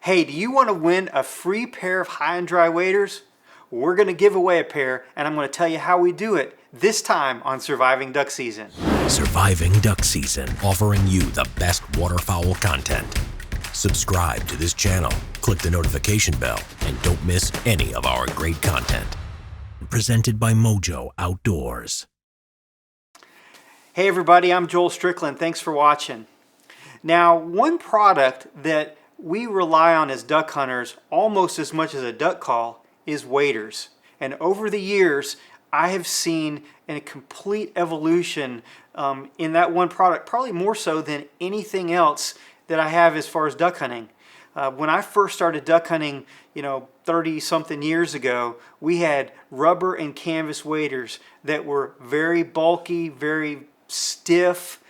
Hey, do you want to win a free pair of high and dry waders? We're going to give away a pair, and I'm going to tell you how we do it this time on Surviving Duck Season. Surviving Duck Season, offering you the best waterfowl content. Subscribe to this channel, click the notification bell, and don't miss any of our great content. Presented by Mojo Outdoors. Hey everybody, I'm Joel Strickland. Thanks for watching. Now, one product that we rely on as duck hunters almost as much as a duck call is waders. And over the years, I have seen a complete evolution in that one product, probably more so than anything else that I have as far as duck hunting. When I first started duck hunting, 30-something years ago, we had rubber and canvas waders that were very bulky, very stiff,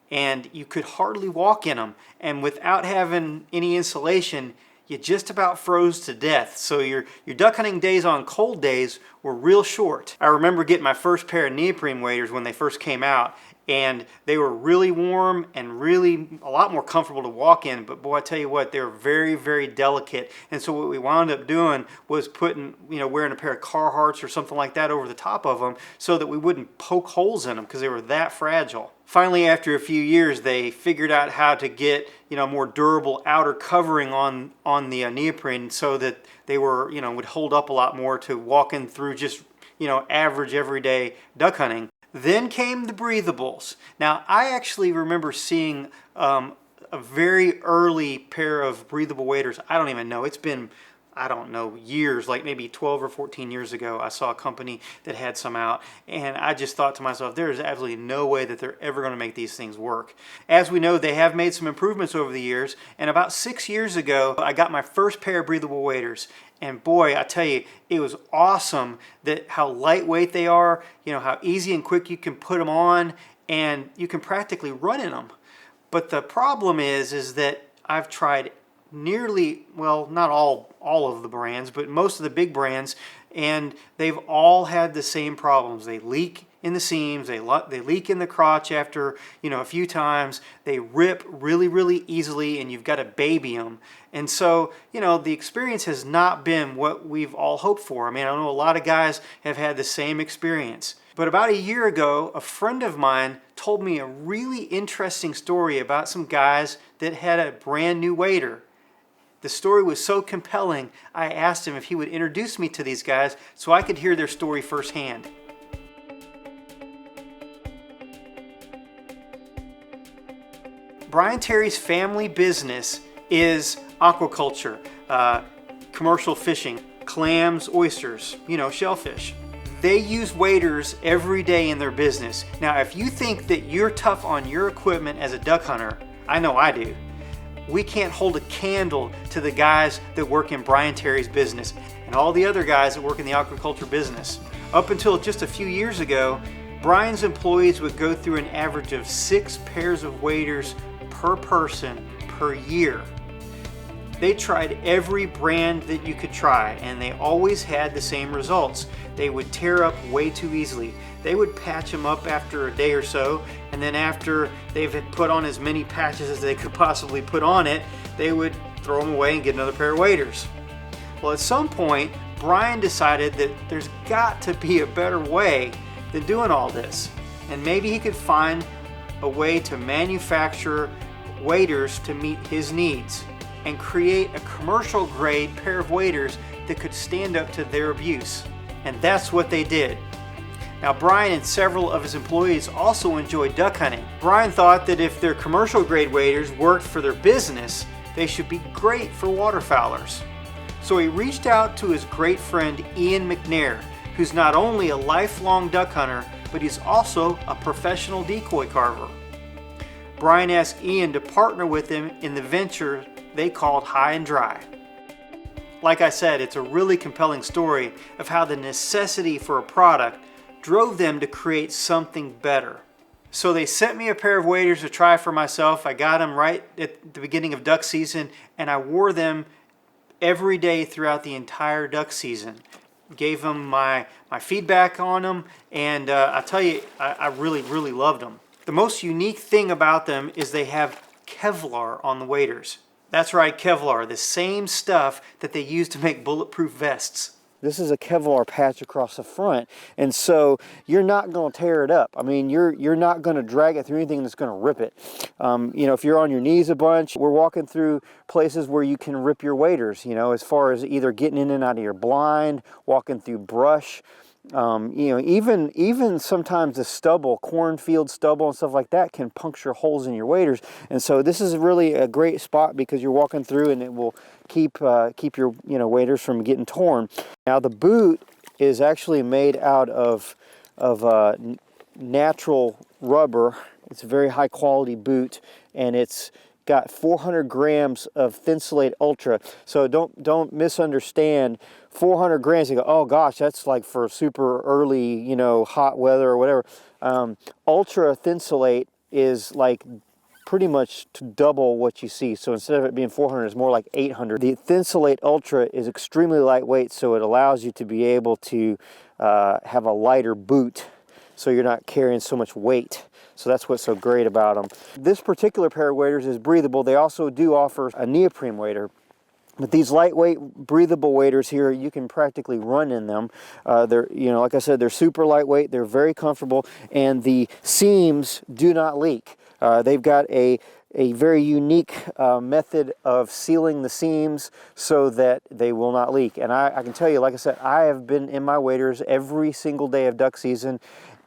and you could hardly walk in them. And without having any insulation, you just about froze to death. So your duck hunting days on cold days were real short. I remember getting my first pair of neoprene waders when they first came out, and they were really warm and really a lot more comfortable to walk in. But boy, I tell you what, they were very, very delicate. And so what we wound up doing was putting, wearing a pair of Carhartts or something like that over the top of them so that we wouldn't poke holes in them because they were that fragile. Finally, after a few years, they figured out how to get, more durable outer covering on the neoprene so that they were, would hold up a lot more to walking through just, average everyday duck hunting. Then came the breathables. Now, I actually remember seeing a very early pair of breathable waders. I don't even know. It's been, years, like maybe 12 or 14 years ago, I saw a company that had some out, and I just thought to myself, there is absolutely no way that they're ever going to make these things work. As we know, they have made some improvements over the years, and about 6 years ago, I got my first pair of breathable waders. And boy, I tell you, it was awesome that how lightweight they are, how easy and quick you can put them on, and you can practically run in them. But the problem is that I've tried nearly, well, not all of the brands, but most of the big brands, and they've all had the same problems. They leak in the seams, they leak in the crotch after, a few times, they rip really, really easily, and you've got to baby them. And so, the experience has not been what we've all hoped for. I mean, I know a lot of guys have had the same experience. But about a year ago, a friend of mine told me a really interesting story about some guys that had a brand new wader. The story was so compelling, I asked him if he would introduce me to these guys so I could hear their story firsthand. Brian Terry's family business is aquaculture, commercial fishing, clams, oysters, shellfish. They use waders every day in their business. Now, if you think that you're tough on your equipment as a duck hunter, I know I do. We can't hold a candle to the guys that work in Brian Terry's business and all the other guys that work in the aquaculture business. Up until just a few years ago, Brian's employees would go through an average of 6 pairs of waders per person per year. They tried every brand that you could try, and they always had the same results. They would tear up way too easily. They would patch them up after a day or so, and then after they've put on as many patches as they could possibly put on it, they would throw them away and get another pair of waders. Well, at some point, Brian decided that there's got to be a better way than doing all this, and maybe he could find a way to manufacture waders to meet his needs and create a commercial grade pair of waders that could stand up to their abuse. And that's what they did. Now, Brian and several of his employees also enjoyed duck hunting. Brian thought that if their commercial grade waders worked for their business, they should be great for waterfowlers. So he reached out to his great friend Ian McNair, who's not only a lifelong duck hunter, but he's also a professional decoy carver. Brian asked Ian to partner with him in the venture they called High and Dry. Like I said, it's a really compelling story of how the necessity for a product drove them to create something better. So they sent me a pair of waders to try for myself. I got them right at the beginning of duck season, and I wore them every day throughout the entire duck season. Gave them my feedback on them, and I tell you, I really, really loved them. The most unique thing about them is they have Kevlar on the waders. That's right, Kevlar, the same stuff that they use to make bulletproof vests. This is a Kevlar patch across the front, and so you're not going to tear it up. I mean, you're not going to drag it through anything that's going to rip it. You know, if you're on your knees a bunch, we're walking through places where you can rip your waders, you know, as far as either getting in and out of your blind, walking through brush. You know, even sometimes the stubble, cornfield stubble and stuff like that can puncture holes in your waders. And so this is really a great spot because you're walking through and it will keep your waders from getting torn. Now the boot is actually made out of natural rubber. It's a very high quality boot, and it's got 400 grams of Thinsulate Ultra. So don't misunderstand. 400 grams, you go, oh gosh, that's like for super early, you know, hot weather or whatever. Ultra Thinsulate is like pretty much to double what you see. So instead of it being 400, it's more like 800. The Thinsulate Ultra is extremely lightweight, so it allows you to be able to have a lighter boot, so you're not carrying so much weight. So that's what's so great about them. This particular pair of waders is breathable. They also do offer a neoprene wader. But these lightweight, breathable waders here, you can practically run in them. They're, you know, like I said, they're super lightweight. They're very comfortable, and the seams do not leak. They've got a very unique method of sealing the seams so that they will not leak. And I can tell you, like I said, I have been in my waders every single day of duck season,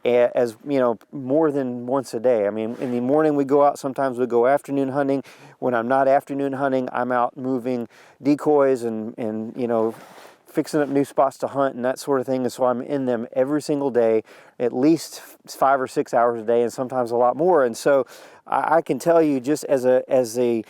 as you know, more than once a day. I mean, in the morning we go out, sometimes we go afternoon hunting. When I'm not afternoon hunting, I'm out moving decoys and you know, fixing up new spots to hunt and that sort of thing. And so I'm in them every single day, at least 5 or 6 hours a day, and sometimes a lot more. And so I can tell you, just as a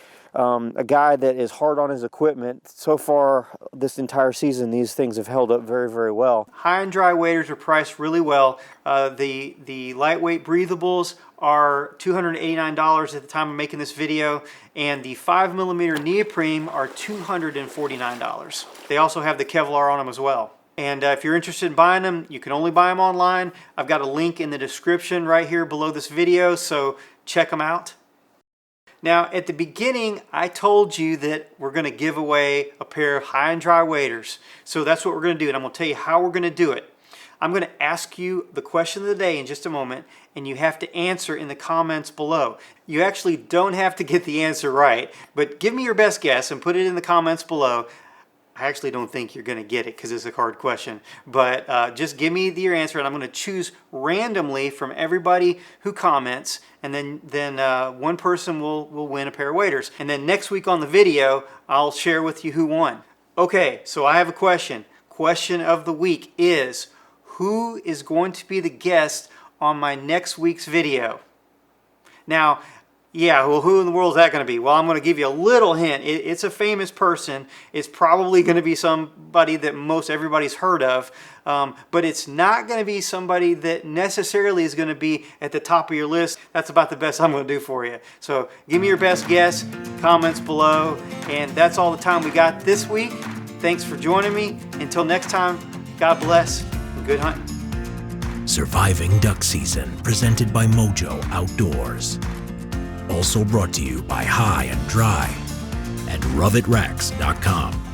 guy that is hard on his equipment, so far this entire season, these things have held up very, very well. High and dry waders are priced really well. The lightweight breathables are $289 at the time of making this video, and the 5mm neoprene are $249. They also have the Kevlar on them as well. And if you're interested in buying them, you can only buy them online. I've got a link in the description right here below this video, so check them out. Now, at the beginning, I told you that we're going to give away a pair of high and dry waders. So that's what we're going to do, and I'm going to tell you how we're going to do it. I'm going to ask you the question of the day in just a moment, and you have to answer in the comments below. You actually don't have to get the answer right, but give me your best guess and put it in the comments below. I actually don't think you're going to get it because it's a hard question, but just give me your answer, and I'm going to choose randomly from everybody who comments, and then one person will win a pair of waders. And then next week on the video, I'll share with you who won. Okay, so I have a question. Question of the week is, who is going to be the guest on my next week's video? Now, yeah, well, who in the world is that going to be? Well, I'm going to give you a little hint. It's a famous person. It's probably going to be somebody that most everybody's heard of, but it's not going to be somebody that necessarily is going to be at the top of your list. That's about the best I'm going to do for you. So give me your best guess, comments below, and that's all the time we got this week. Thanks for joining me. Until next time, God bless and good hunting. Surviving Duck Season, presented by Mojo Outdoors. Also brought to you by High and Dry at RoveItRacks.com.